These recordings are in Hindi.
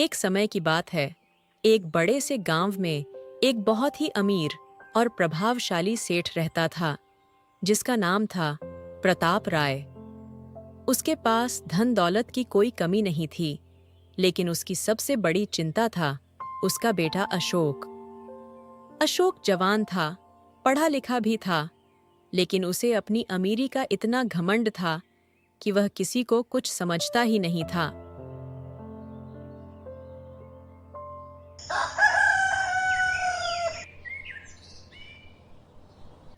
एक समय की बात है। एक बड़े से गांव में एक बहुत ही अमीर और प्रभावशाली सेठ रहता था, जिसका नाम था प्रताप राय। उसके पास धन दौलत की कोई कमी नहीं थी, लेकिन उसकी सबसे बड़ी चिंता था उसका बेटा अशोक। अशोक जवान था, पढ़ा लिखा भी था, लेकिन उसे अपनी अमीरी का इतना घमंड था कि वह किसी को कुछ समझता ही नहीं था।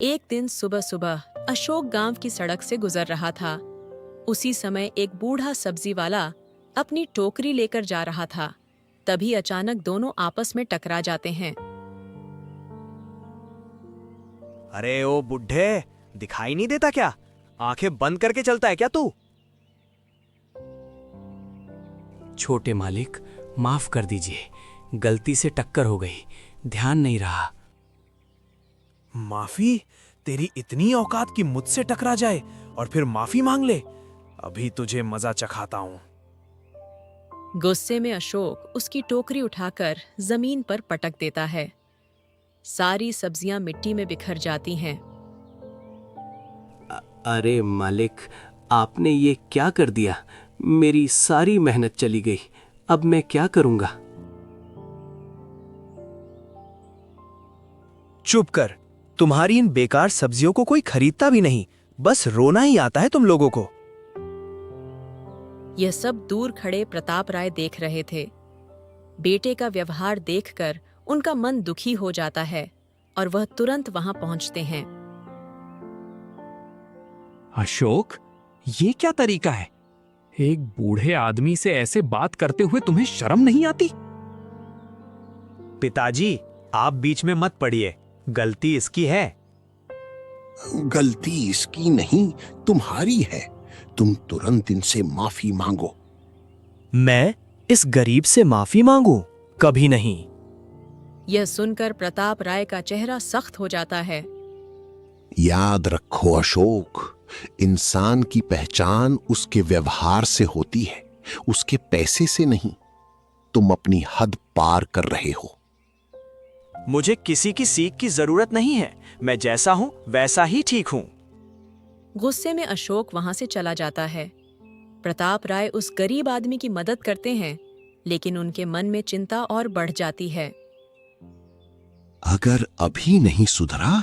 एक दिन सुबह सुबह अशोक गांव की सड़क से गुजर रहा था। उसी समय एक बूढ़ा सब्जी वाला अपनी टोकरी लेकर जा रहा था। तभी अचानक दोनों आपस में टकरा जाते हैं। अरे ओ बुड्ढे, दिखाई नहीं देता क्या? आंखें बंद करके चलता है क्या तू? छोटे मालिक, माफ कर दीजिए, गलती से टक्कर हो गई, ध्यान नहीं रहा। माफी? तेरी इतनी औकात कि मुझसे टकरा जाए और फिर माफी मांग ले? अभी तुझे मजा चखाता हूं। गुस्से में अशोक उसकी टोकरी उठाकर जमीन पर पटक देता है। सारी सब्जियां मिट्टी में बिखर जाती हैं। अरे मालिक, आपने ये क्या कर दिया? मेरी सारी मेहनत चली गई, अब मैं क्या करूंगा? चुप कर, तुम्हारी इन बेकार सब्जियों को कोई खरीदता भी नहीं, बस रोना ही आता है तुम लोगों को। यह सब दूर खड़े प्रताप राय देख रहे थे। बेटे का व्यवहार देखकर उनका मन दुखी हो जाता है और वह तुरंत वहां पहुंचते हैं। अशोक, ये क्या तरीका है? एक बूढ़े आदमी से ऐसे बात करते हुए तुम्हें शर्म नहीं आती? पिताजी, आप बीच में मत पड़िए, गलती इसकी है। गलती इसकी नहीं, तुम्हारी है। तुम तुरंत इनसे माफी मांगो। मैं इस गरीब से माफी मांगू? कभी नहीं। यह सुनकर प्रताप राय का चेहरा सख्त हो जाता है। याद रखो अशोक, इंसान की पहचान उसके व्यवहार से होती है, उसके पैसे से नहीं। तुम अपनी हद पार कर रहे हो। मुझे किसी की सीख की जरूरत नहीं है, मैं जैसा हूं वैसा ही ठीक हूं। गुस्से में अशोक वहां से चला जाता है। प्रताप राय उस गरीब आदमी की मदद करते हैं, लेकिन उनके मन में चिंता और बढ़ जाती है। अगर अभी नहीं सुधरा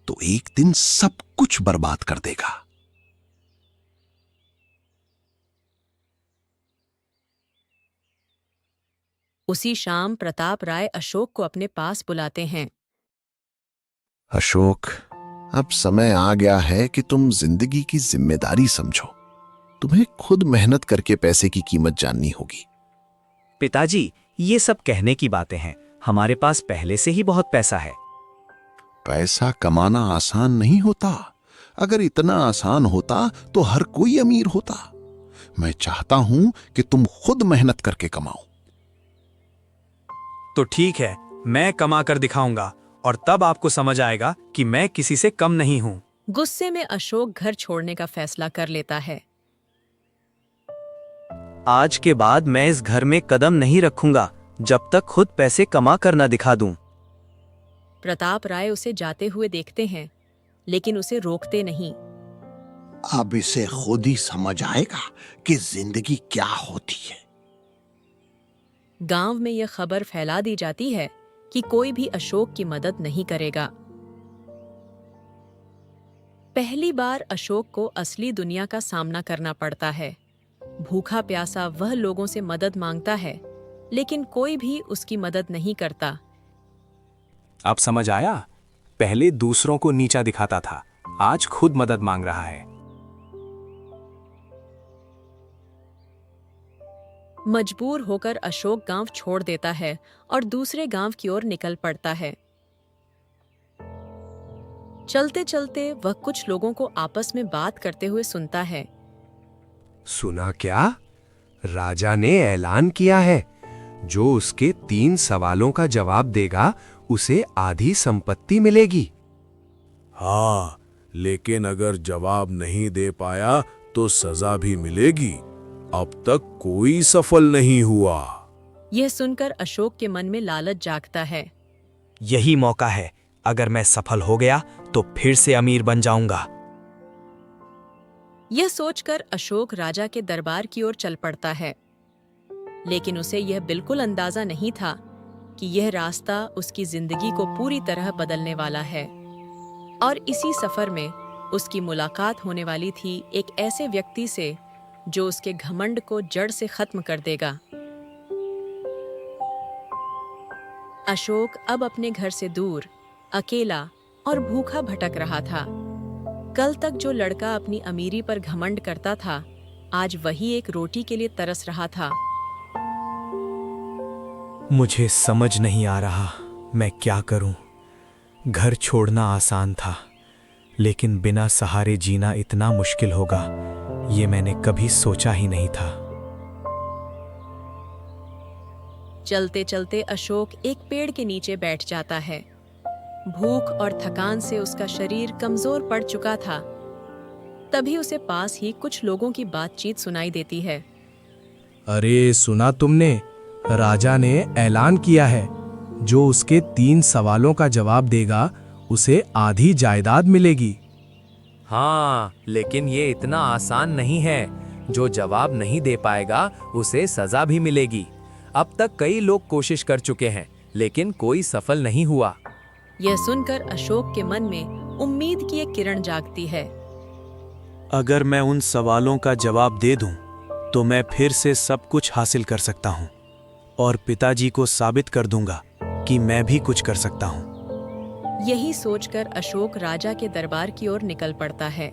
तो एक दिन सब कुछ बर्बाद कर देगा। उसी शाम प्रताप राय अशोक को अपने पास बुलाते हैं। अशोक, अब समय आ गया है कि तुम जिंदगी की जिम्मेदारी समझो। तुम्हें खुद मेहनत करके पैसे की कीमत जाननी होगी। पिताजी, ये सब कहने की बातें हैं, हमारे पास पहले से ही बहुत पैसा है। पैसा कमाना आसान नहीं होता। अगर इतना आसान होता तो हर कोई अमीर होता। मैं चाहता हूं कि तुम खुद मेहनत करके कमाओ। तो ठीक है, मैं कमा कर दिखाऊंगा और तब आपको समझ आएगा कि मैं किसी से कम नहीं हूं। गुस्से में अशोक घर छोड़ने का फैसला कर लेता है। आज के बाद मैं इस घर में कदम नहीं रखूंगा जब तक खुद पैसे कमा कर न दिखा दूं। प्रताप राय उसे जाते हुए देखते हैं, लेकिन उसे रोकते नहीं। अब इसे खुद ही समझ आएगा कि जिंदगी क्या होती है। गांव में यह खबर फैला दी जाती है कि कोई भी अशोक की मदद नहीं करेगा। पहली बार अशोक को असली दुनिया का सामना करना पड़ता है। भूखा प्यासा वह लोगों से मदद मांगता है, लेकिन कोई भी उसकी मदद नहीं करता। अब समझ आया? पहले दूसरों को नीचा दिखाता था, आज खुद मदद मांग रहा है। मजबूर होकर अशोक गांव छोड़ देता है और दूसरे गांव की ओर निकल पड़ता है। चलते चलते वह कुछ लोगों को आपस में बात करते हुए सुनता है। सुना क्या? राजा ने ऐलान किया है, जो उसके 3 सवालों का जवाब देगा उसे आधी संपत्ति मिलेगी। हाँ, लेकिन अगर जवाब नहीं दे पाया तो सजा भी मिलेगी। अब तक कोई सफल नहीं हुआ। यह सुनकर अशोक के मन में लालच जागता है। यही मौका है, अगर मैं सफल हो गया तो फिर से अमीर बन जाऊंगा। यह सोचकर अशोक राजा के दरबार की ओर चल पड़ता है, लेकिन उसे यह बिल्कुल अंदाजा नहीं था कि यह रास्ता उसकी जिंदगी को पूरी तरह बदलने वाला है। और इसी सफर में उसकी मुलाकात होने वाली थी एक ऐसे व्यक्ति से जो उसके घमंड को जड़ से खत्म कर देगा। अशोक अब अपने घर से दूर, अकेला और भूखा भटक रहा था। कल तक जो लड़का अपनी अमीरी पर घमंड करता था, आज वही एक रोटी के लिए तरस रहा था। मुझे समझ नहीं आ रहा मैं क्या करूं। घर छोड़ना आसान था, लेकिन बिना सहारे जीना इतना मुश्किल होगा, ये मैंने कभी सोचा ही नहीं था। चलते चलते अशोक एक पेड़ के नीचे बैठ जाता है। भूख और थकान से उसका शरीर कमजोर पड़ चुका था। तभी उसे पास ही कुछ लोगों की बातचीत सुनाई देती है। अरे सुना तुमने, राजा ने ऐलान किया है, जो उसके 3 सवालों का जवाब देगा उसे आधी जायदाद मिलेगी। हाँ, लेकिन ये इतना आसान नहीं है। जो जवाब नहीं दे पाएगा उसे सजा भी मिलेगी। अब तक कई लोग कोशिश कर चुके हैं, लेकिन कोई सफल नहीं हुआ। यह सुनकर अशोक के मन में उम्मीद की एक किरण जागती है। अगर मैं उन सवालों का जवाब दे दूं, तो मैं फिर से सब कुछ हासिल कर सकता हूं और पिताजी को साबित कर दूंगा कि मैं भी कुछ कर सकता हूं। यही सोचकर अशोक राजा के दरबार की ओर निकल पड़ता है।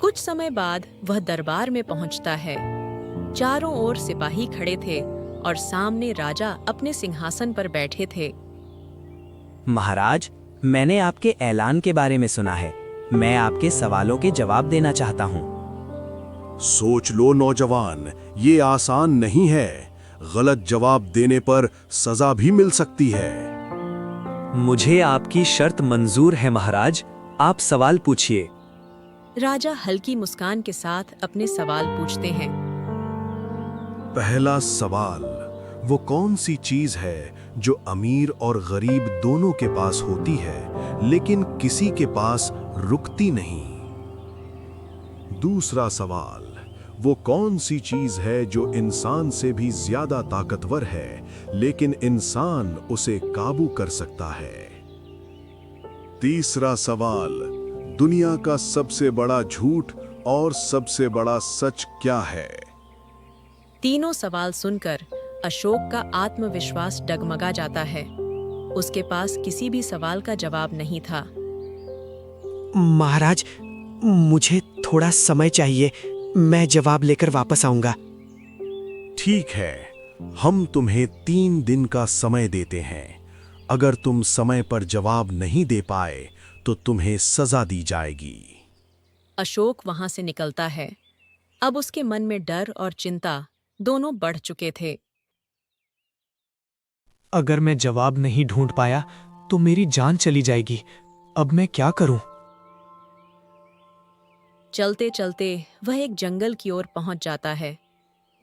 कुछ समय बाद वह दरबार में पहुंचता है। चारों ओर सिपाही खड़े थे और सामने राजा अपने सिंहासन पर बैठे थे। महाराज, मैंने आपके ऐलान के बारे में सुना है। मैं आपके सवालों के जवाब देना चाहता हूँ। सोच लो नौजवान, ये आसान नहीं है। गलत जवाब देने पर सजा भी मिल सकती है। मुझे आपकी शर्त मंजूर है महाराज, आप सवाल पूछिए। राजा हल्की मुस्कान के साथ अपने सवाल पूछते हैं। पहला सवाल, वो कौन सी चीज है जो अमीर और गरीब दोनों के पास होती है, लेकिन किसी के पास रुकती नहीं? दूसरा सवाल, वो कौन सी चीज है जो इंसान से भी ज्यादा ताकतवर है, लेकिन इंसान उसे काबू कर सकता है? तीसरा सवाल, दुनिया का सबसे बड़ा झूठ और सबसे बड़ा सच क्या है? तीनों सवाल सुनकर अशोक का आत्मविश्वास डगमगा जाता है। उसके पास किसी भी सवाल का जवाब नहीं था। महाराज, मुझे थोड़ा समय चाहिए, मैं जवाब लेकर वापस आऊंगा। ठीक है, हम तुम्हें 3 दिन का समय देते हैं। अगर तुम समय पर जवाब नहीं दे पाए तो तुम्हें सजा दी जाएगी। अशोक वहां से निकलता है। अब उसके मन में डर और चिंता दोनों बढ़ चुके थे। अगर मैं जवाब नहीं ढूंढ पाया तो मेरी जान चली जाएगी। अब मैं क्या करूं? चलते चलते वह एक जंगल की ओर पहुंच जाता है।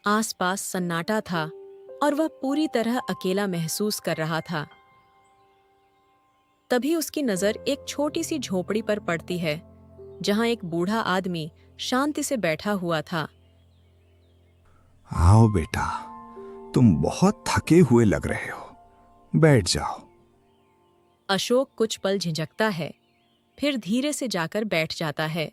आसपास सन्नाटा था और वह पूरी तरह अकेला महसूस कर रहा था। तभी उसकी नजर एक छोटी सी झोपड़ी पर पड़ती है, जहां एक बूढ़ा आदमी शांति से बैठा हुआ था। आओ बेटा, तुम बहुत थके हुए लग रहे हो, बैठ जाओ। अशोक कुछ पल झिझकता है, फिर धीरे से जाकर बैठ जाता है।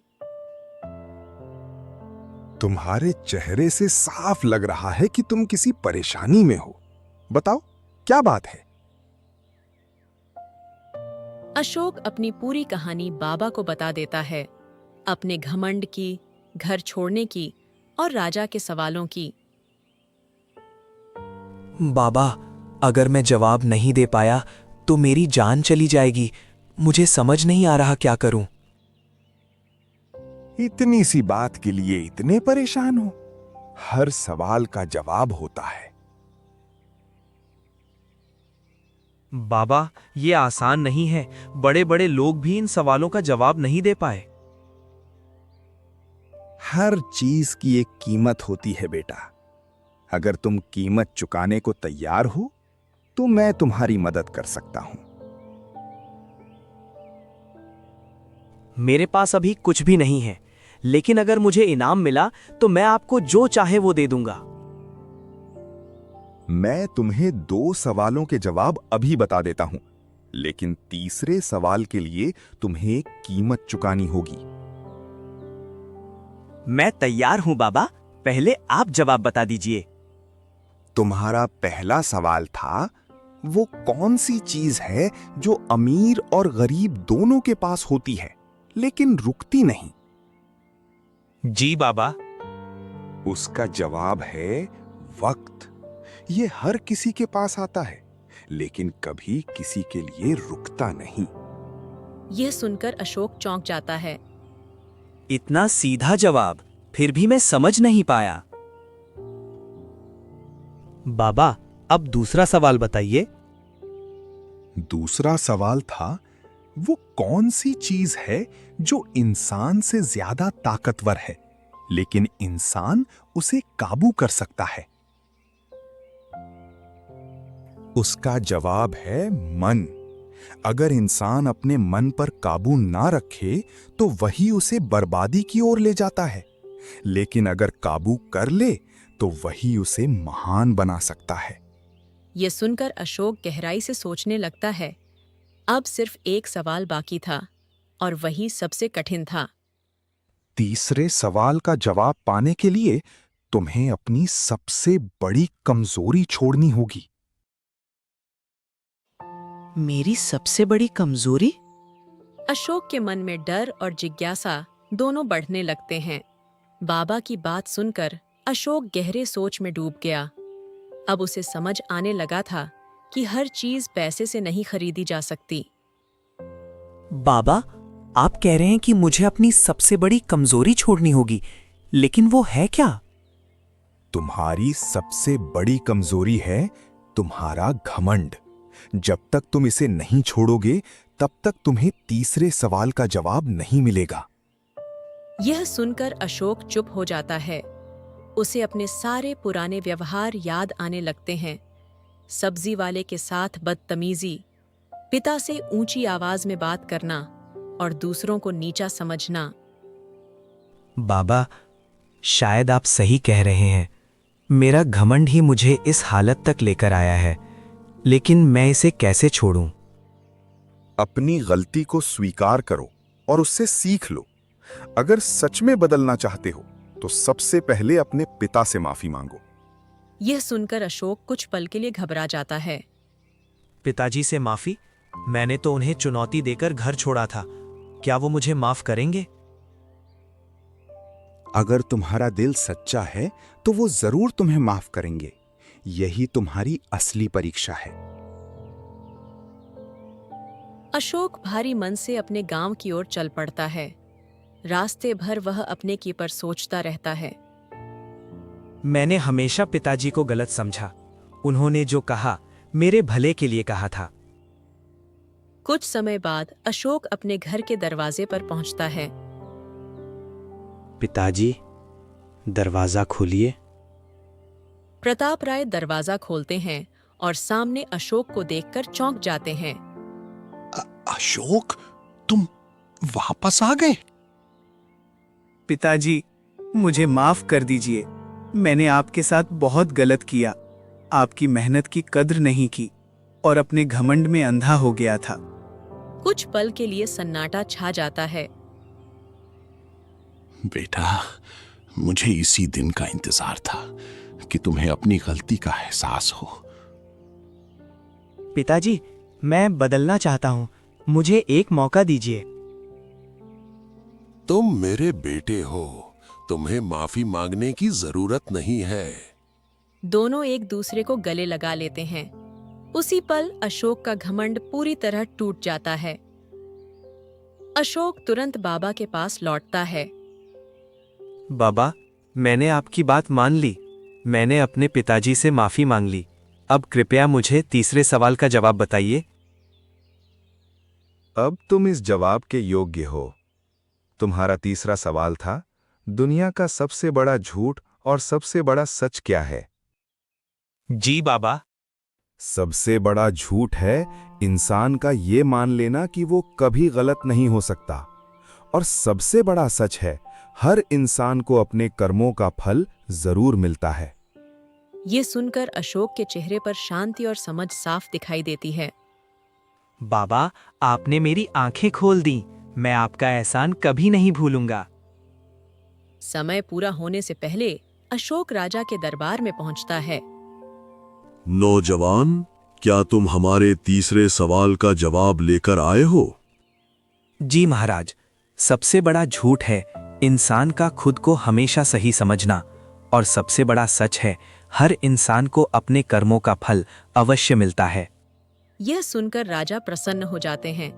तुम्हारे चेहरे से साफ लग रहा है कि तुम किसी परेशानी में हो। बताओ, क्या बात है? अशोक अपनी पूरी कहानी बाबा को बता देता है, अपने घमंड की, घर छोड़ने की और राजा के सवालों की। बाबा, अगर मैं जवाब नहीं दे पाया तो मेरी जान चली जाएगी। मुझे समझ नहीं आ रहा क्या करूं। इतनी सी बात के लिए इतने परेशान हो? हर सवाल का जवाब होता है। बाबा, ये आसान नहीं है। बड़े बड़े लोग भी इन सवालों का जवाब नहीं दे पाए। हर चीज की एक कीमत होती है बेटा। अगर तुम कीमत चुकाने को तैयार हो तो मैं तुम्हारी मदद कर सकता हूं। मेरे पास अभी कुछ भी नहीं है, लेकिन अगर मुझे इनाम मिला तो मैं आपको जो चाहे वो दे दूंगा। मैं तुम्हें 2 सवालों के जवाब अभी बता देता हूं, लेकिन तीसरे सवाल के लिए तुम्हें एक कीमत चुकानी होगी। मैं तैयार हूं बाबा, पहले आप जवाब बता दीजिए। तुम्हारा पहला सवाल था, वो कौन सी चीज है जो अमीर और गरीब दोनों के पास होती है लेकिन रुकती नहीं? जी बाबा। उसका जवाब है वक्त। ये हर किसी के पास आता है लेकिन कभी किसी के लिए रुकता नहीं। यह सुनकर अशोक चौंक जाता है। इतना सीधा जवाब, फिर भी मैं समझ नहीं पाया। बाबा, अब दूसरा सवाल बताइए। दूसरा सवाल था, वो कौन सी चीज है जो इंसान से ज्यादा ताकतवर है लेकिन इंसान उसे काबू कर सकता है? उसका जवाब है मन। अगर इंसान अपने मन पर काबू ना रखे तो वही उसे बर्बादी की ओर ले जाता है, लेकिन अगर काबू कर ले तो वही उसे महान बना सकता है। ये सुनकर अशोक गहराई से सोचने लगता है। अब सिर्फ एक सवाल बाकी था और वही सबसे कठिन था। तीसरे सवाल का जवाब पाने के लिए तुम्हें अपनी सबसे बड़ी कमजोरी छोड़नी होगी। मेरी सबसे बड़ी कमजोरी? अशोक के मन में डर और जिज्ञासा दोनों बढ़ने लगते हैं। बाबा की बात सुनकर अशोक गहरे सोच में डूब गया। अब उसे समझ आने लगा था कि हर चीज पैसे से नहीं खरीदी जा सकती। बाबा, आप कह रहे हैं कि मुझे अपनी सबसे बड़ी कमजोरी छोड़नी होगी, लेकिन वो है क्या? तुम्हारी सबसे बड़ी कमजोरी है तुम्हारा घमंड। जब तक तुम इसे नहीं छोड़ोगे तब तक तुम्हें तीसरे सवाल का जवाब नहीं मिलेगा। यह सुनकर अशोक चुप हो जाता है। उसे अपने सारे पुराने व्यवहार याद आने लगते हैं। सब्जी वाले के साथ बदतमीजी, पिता से ऊंची आवाज में बात करना और दूसरों को नीचा समझना। बाबा, शायद आप सही कह रहे हैं। मेरा घमंड ही मुझे इस हालत तक लेकर आया है, लेकिन मैं इसे कैसे छोड़ूं? अपनी गलती को स्वीकार करो और उससे सीख लो। अगर सच में बदलना चाहते हो तो सबसे पहले अपने पिता से माफी मांगो। यह सुनकर अशोक कुछ पल के लिए घबरा जाता है। पिताजी से माफी? मैंने तो उन्हें चुनौती देकर घर छोड़ा था। क्या वो मुझे माफ करेंगे? अगर तुम्हारा दिल सच्चा है तो वो जरूर तुम्हें माफ करेंगे। यही तुम्हारी असली परीक्षा है। अशोक भारी मन से अपने गांव की ओर चल पड़ता है। रास्ते भर वह अपने की पर सोचता रहता है। मैंने हमेशा पिताजी को गलत समझा। उन्होंने जो कहा मेरे भले के लिए कहा था। कुछ समय बाद अशोक अपने घर के दरवाजे पर पहुंचता है। पिताजी, दरवाजा खोलिए। प्रताप राय दरवाजा खोलते हैं और सामने अशोक को देखकर चौंक जाते हैं। अशोक, तुम वापस आ गए? पिताजी, मुझे माफ कर दीजिए। मैंने आपके साथ बहुत गलत किया। आपकी मेहनत की कद्र नहीं की और अपने घमंड में अंधा हो गया था। कुछ पल के लिए सन्नाटा छा जाता है। बेटा, मुझे इसी दिन का इंतजार था कि तुम्हें अपनी गलती का एहसास हो। पिताजी, मैं बदलना चाहता हूँ। मुझे एक मौका दीजिए। तुम मेरे बेटे हो, तुम्हें माफी मांगने की जरूरत नहीं है। दोनों एक दूसरे को गले लगा लेते हैं। उसी पल अशोक का घमंड पूरी तरह टूट जाता है। अशोक तुरंत बाबा के पास लौटता है। बाबा, मैंने आपकी बात मान ली। मैंने अपने पिताजी से माफी मांग ली। अब कृपया मुझे तीसरे सवाल का जवाब बताइए। अब तुम इस जवाब के योग्य हो। तुम्हारा तीसरा सवाल था, दुनिया का सबसे बड़ा झूठ और सबसे बड़ा सच क्या है? जी बाबा। सबसे बड़ा झूठ है इंसान का ये मान लेना कि वो कभी गलत नहीं हो सकता, और सबसे बड़ा सच है हर इंसान को अपने कर्मों का फल जरूर मिलता है। ये सुनकर अशोक के चेहरे पर शांति और समझ साफ दिखाई देती है। बाबा, आपने मेरी आंखें खोल दी। मैं आपका एहसान कभी नहीं भूलूंगा। समय पूरा होने से पहले अशोक राजा के दरबार में पहुंचता है। नौजवान, क्या तुम हमारे तीसरे सवाल का जवाब लेकर आए हो? जी महाराज, सबसे बड़ा झूठ है इंसान का खुद को हमेशा सही समझना, और सबसे बड़ा सच है हर इंसान को अपने कर्मों का फल अवश्य मिलता है। यह सुनकर राजा प्रसन्न हो जाते हैं।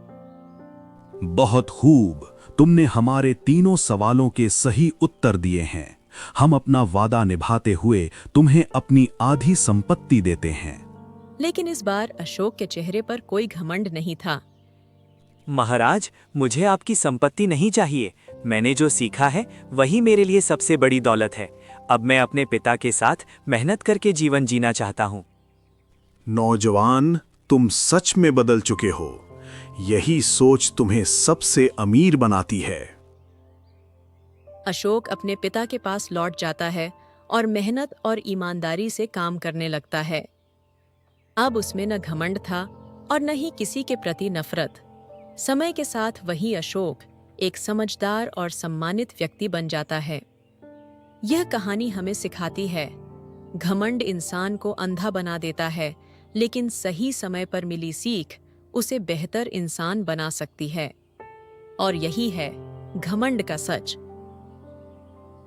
बहुत खूब, तुमने हमारे तीनों सवालों के सही उत्तर दिए हैं। हम अपना वादा निभाते हुए तुम्हें अपनी आधी संपत्ति देते हैं। लेकिन इस बार अशोक के चेहरे पर कोई घमंड नहीं था। महाराज, मुझे आपकी संपत्ति नहीं चाहिए। मैंने जो सीखा है वही मेरे लिए सबसे बड़ी दौलत है। अब मैं अपने पिता के साथ मेहनत करके जीवन जीना चाहता हूँ। नौजवान, तुम सच में बदल चुके हो। यही सोच तुम्हें सबसे अमीर बनाती है। अशोक अपने पिता के पास लौट जाता है और मेहनत और ईमानदारी से काम करने लगता है। अब उसमें न घमंड था और न ही किसी के प्रति नफरत। समय के साथ वही अशोक एक समझदार और सम्मानित व्यक्ति बन जाता है। यह कहानी हमें सिखाती है, घमंड इंसान को अंधा बना देता है, लेकिन सही समय पर मिली सीख उसे बेहतर इंसान बना सकती है। और यही है घमंड का सच।